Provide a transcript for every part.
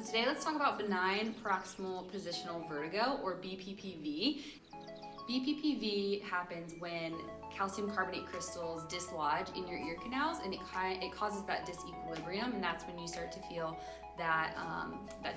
today let's talk about benign paroxysmal positional vertigo, or BPPV. BPPV happens when calcium carbonate crystals dislodge in your ear canals, and it causes that disequilibrium, and that's when you start to feel that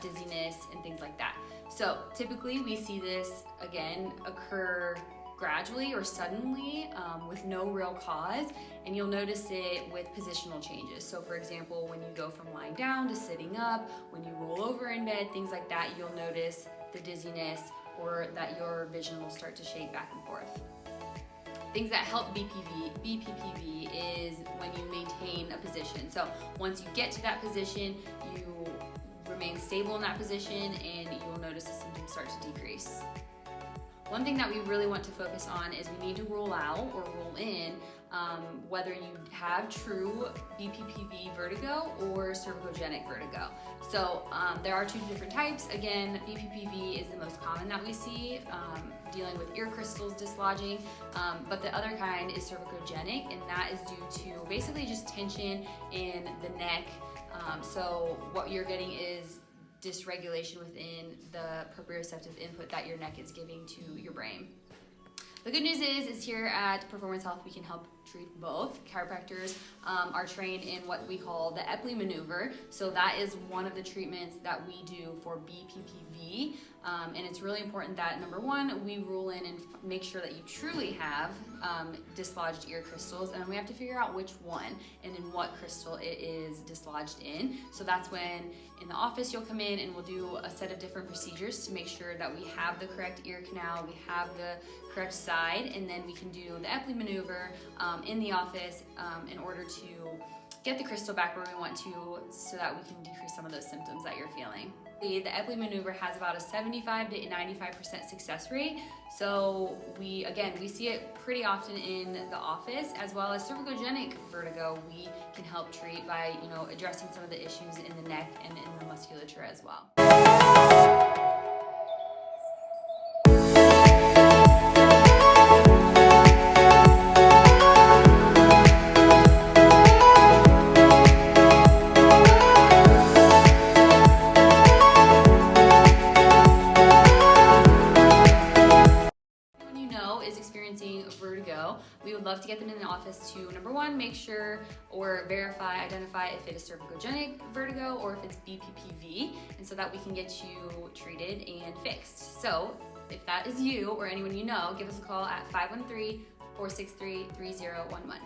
dizziness and things like that. So typically we see this again occur gradually or suddenly with no real cause, and you'll notice it with positional changes. So for example, when you go from lying down to sitting up, when you roll over in bed, things like that, you'll notice the dizziness or that your vision will start to shake back and forth. Things that help BPPV is when you maintain a position. So once you get to that position, you remain stable in that position and you'll notice the symptoms start to decrease. One thing that we really want to focus on is we need to rule out or rule in whether you have true BPPV vertigo or cervicogenic vertigo. So there are two different types. Again, BPPV is the most common that we see, dealing with ear crystals dislodging, but the other kind is cervicogenic, and that is due to basically just tension in the neck. So what you're getting is dysregulation within the proprioceptive input that your neck is giving to your brain. The good news is here at Performance Health we can help treat both. Chiropractors are trained in what we call the Epley Maneuver, so that is one of the treatments that we do for BPPV, and it's really important that, number one, we rule in and make sure that you truly have dislodged ear crystals, and we have to figure out which one and in what crystal it is dislodged in. So that's when in the office you'll come in and we'll do a set of different procedures to make sure that we have the correct ear canal, we have the correct side, and then we can do the Epley Maneuver in the office in order to get the crystal back where we want to, so that we can decrease some of those symptoms that you're feeling. The Epley Maneuver has about a 75 to 95% success rate. So we see it pretty often in the office, as well as cervicogenic vertigo. We can help treat by addressing some of the issues in the neck and in the musculature as well. Is experiencing vertigo, we would love to get them in the office to, number one, make sure or identify if it is cervicogenic vertigo or if it's BPPV, and so that we can get you treated and fixed. So if that is you or anyone you know, give us a call at 513-463-3011.